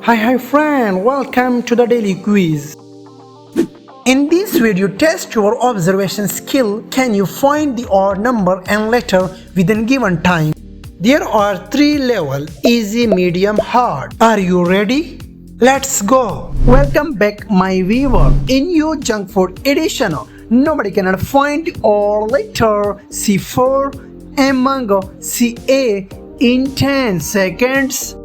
Hi friend, welcome to the daily quiz. In this video, test your observation skill. Can you find the odd number and letter within given time? There are 3 levels: easy, medium, hard. Are you ready? Let's go. Welcome back my viewer. In your junk food edition, nobody cannot find the odd letter C4 and mango CA in 10 seconds.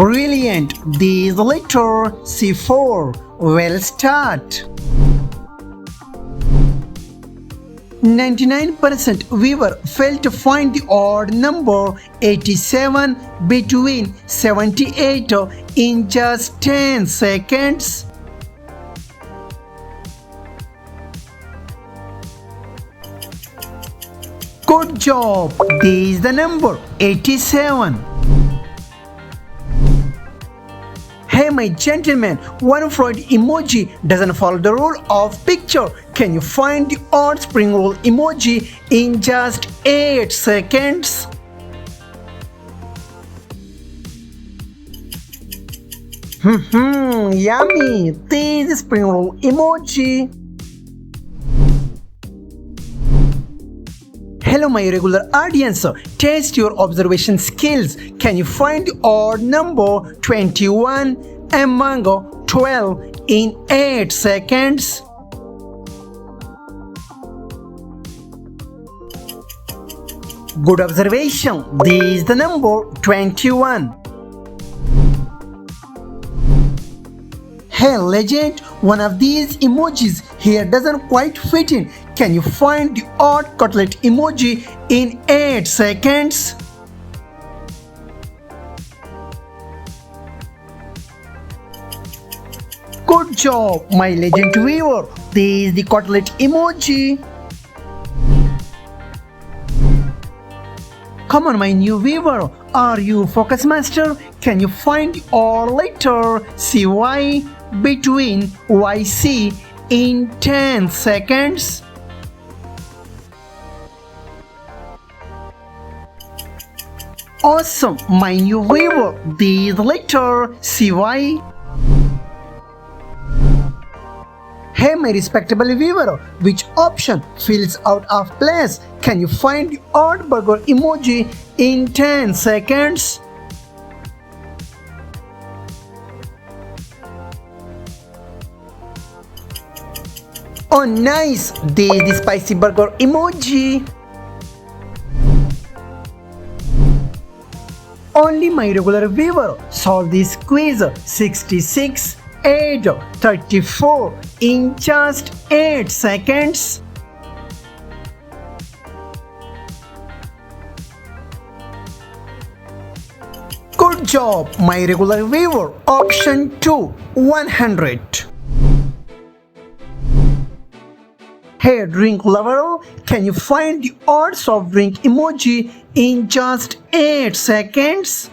Brilliant! This letter C4. Well start. 99% viewer failed to find the odd number 87 between 78 in just 10 seconds. Good job! This is the number 87. Hey my gentleman, one Freud emoji doesn't follow the rule of picture. Can you find the odd spring roll emoji in just 8 seconds? Yummy! This is spring roll emoji. Hello my regular audience, test your observation skills. Can you find the odd number 21 and mango 12 in 8 seconds? Good observation. This is the number 21. Hey legend, one of these emojis here doesn't quite fit in. Can you find the odd cutlet emoji in 8 seconds? Good job, my legend viewer. This is the cutlet emoji. Come on, my new viewer. Are you focus master? Can you find the odd letter CY between YC in 10 seconds? Awesome, my new viewer. This letter CY. Hey my respectable viewer, which option feels out of place? Can you find the odd burger emoji in 10 seconds? Oh nice, this is the spicy burger emoji. Only my regular viewer solve this quiz. 66, 8, 34 in just 8 seconds. Good job, my regular viewer. Option 2, 100. Hey drink lover, can you find the odd soft drink emoji in just 8 seconds?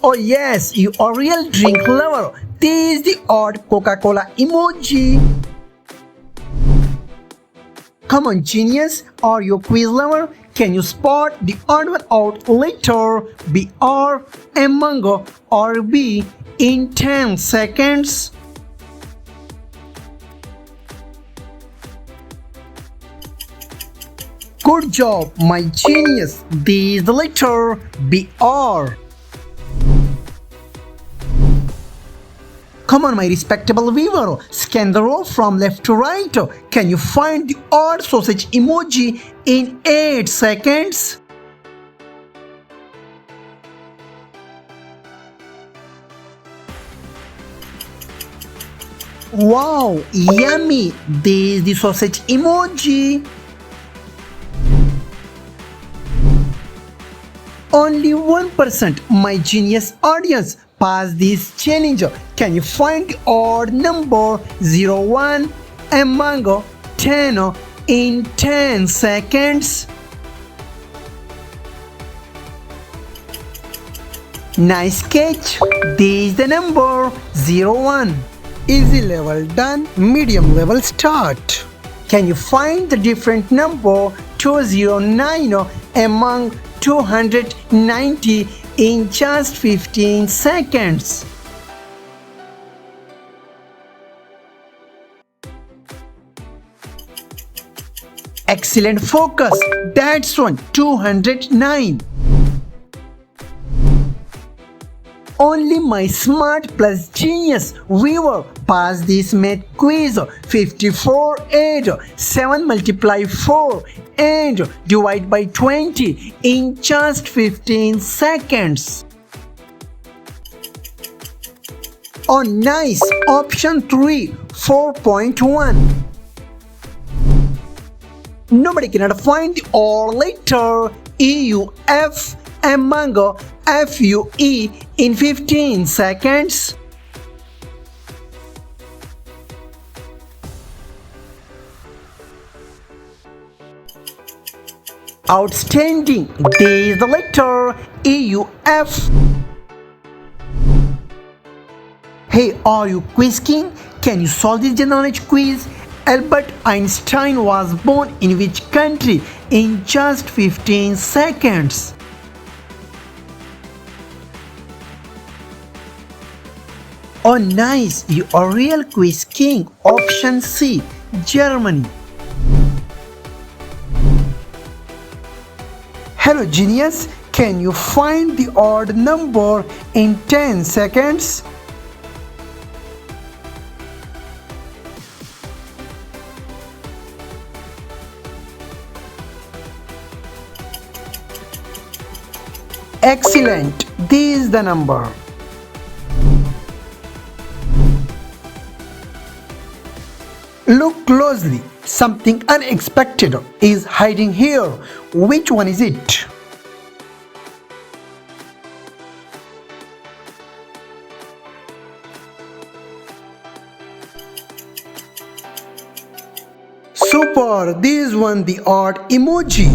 Oh yes, you are a real drink lover. This is the odd Coca-Cola emoji. Come on genius, are you a quiz lover? Can you spot the odd one out letter BR and mango or B in 10 seconds? Good job, my genius. This is the letter BR. Come on, my respectable viewer, scan the row from left to right. Can you find the odd sausage emoji in 8 seconds? Wow, yummy! This is the sausage emoji. Only 1%, my genius audience, pass this challenge. Can you find the odd number 01 and mango 10 in 10 seconds? Nice catch. This is the number 01. Easy level done. Medium level start. Can you find the different number 209 among 290 in just 15 seconds? Excellent focus. That's one. 209. Only my smart plus genius viewer passed this math quiz. 54 8 7 multiply 4 and divide by 20 in just 15 seconds. Oh nice. Option 3 4.1. Nobody cannot find the or letter EUF among FUE in 15 seconds. Outstanding. There is the letter EUF. Hey, are you quiz king? Can you solve this general knowledge quiz? Albert Einstein was born in which country in just 15 seconds? Oh nice, you are real quiz king. Option C, Germany. Hello genius, can you find the odd number in 10 seconds? Excellent, this is the number. Look closely, something unexpected is hiding here. Which one is it? Super, this one the odd emoji.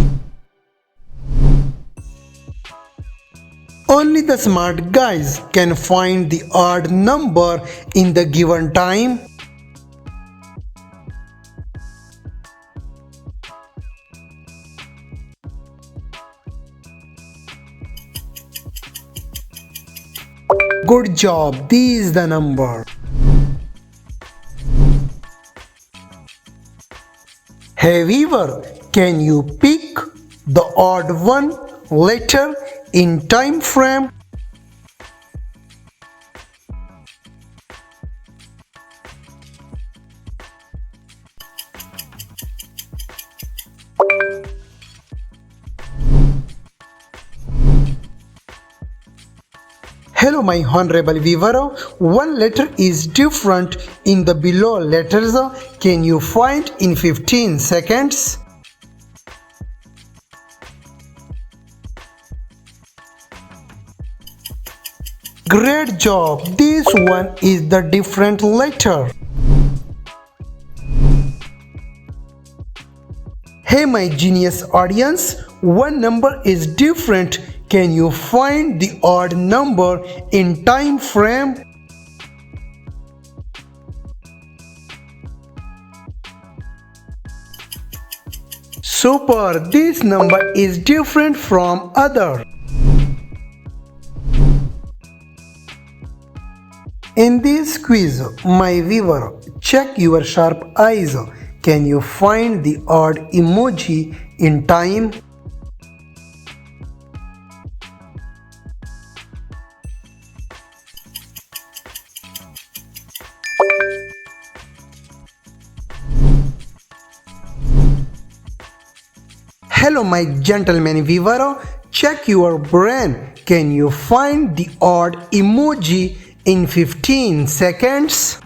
Only the smart guys can find the odd number in the given time. Good job, this is the number. Hey Weaver, can you pick the odd one letter in time frame? Hello my honorable viewer, one letter is different in the below letters. Can you find in 15 seconds? Great job, this one is the different letter. Hey my genius audience, one number is different. Can you find the odd number in time frame? Super, this number is different from other. In this quiz, my viewer, check your sharp eyes. Can you find the odd emoji in time? Hello my gentleman viewer, check your brain. Can you find the odd emoji in 15 seconds?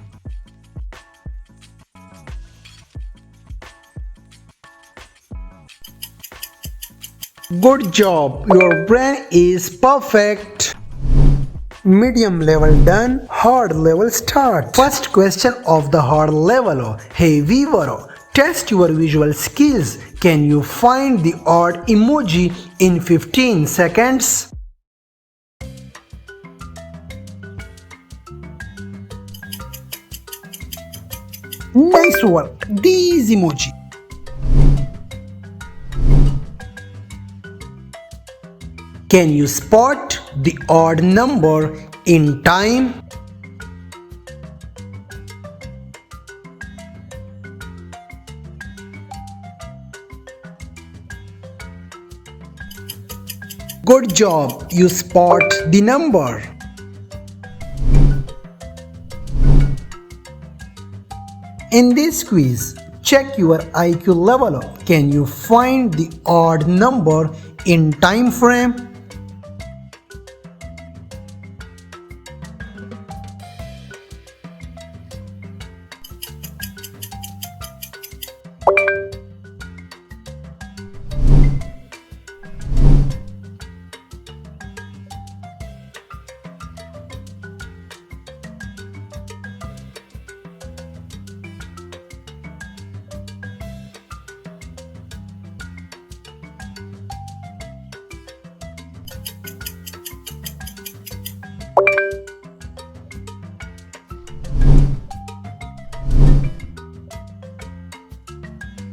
Good job, your brain is perfect. Medium level done, hard level start. First question of the hard level. Hey viewer, test your visual skills. Can you find the odd emoji in 15 seconds? Nice work. These emoji. Can you spot the odd number in time? Good job, you spot the number. In this quiz, check your IQ level. Can you find the odd number in time frame?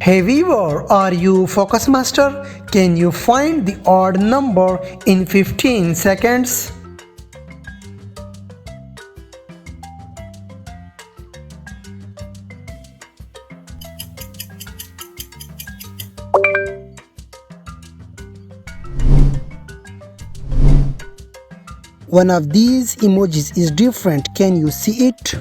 Hey viewer, are you focus master? Can you find the odd number in 15 seconds? One of these emojis is different. Can you see it?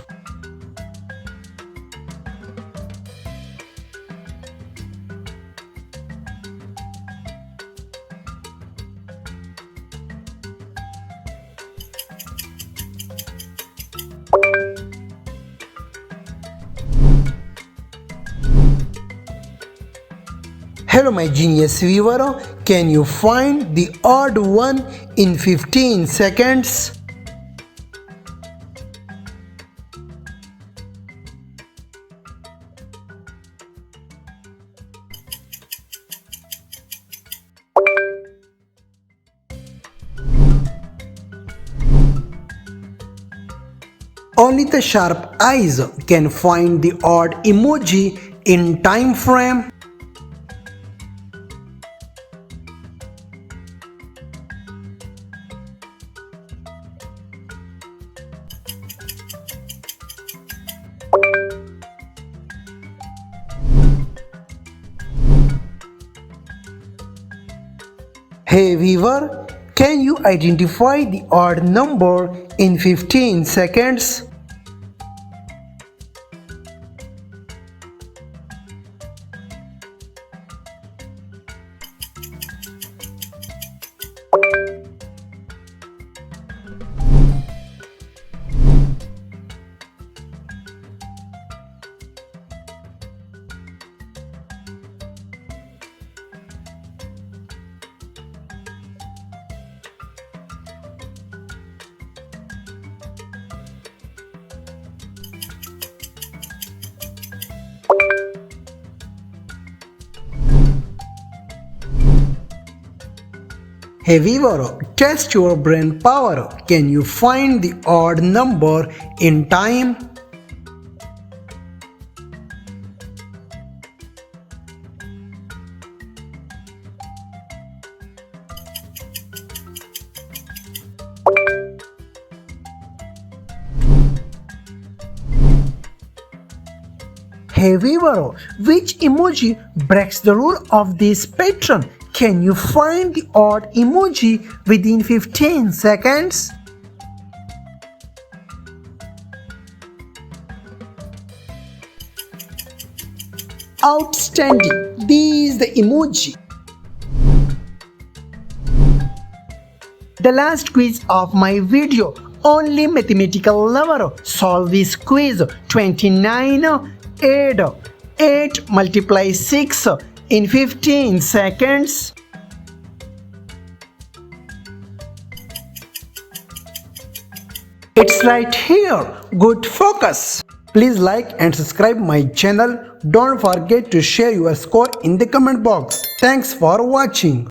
Hello my genius viewer, can you find the odd one in 15 seconds? Only the sharp eyes can find the odd emoji in time frame. Hey viewer, can you identify the odd number in 15 seconds? Hey viewer, test your brain power. Can you find the odd number in time? Hey viewer, which emoji breaks the rule of this pattern? Can you find the odd emoji within 15 seconds? Outstanding! This is the emoji. The last quiz of my video. Only mathematical lover solve this quiz. 29 8 8 multiply 6 in 15 seconds. It's right here. Good focus. Please like and subscribe my channel. Don't forget to share your score in the comment box. Thanks for watching.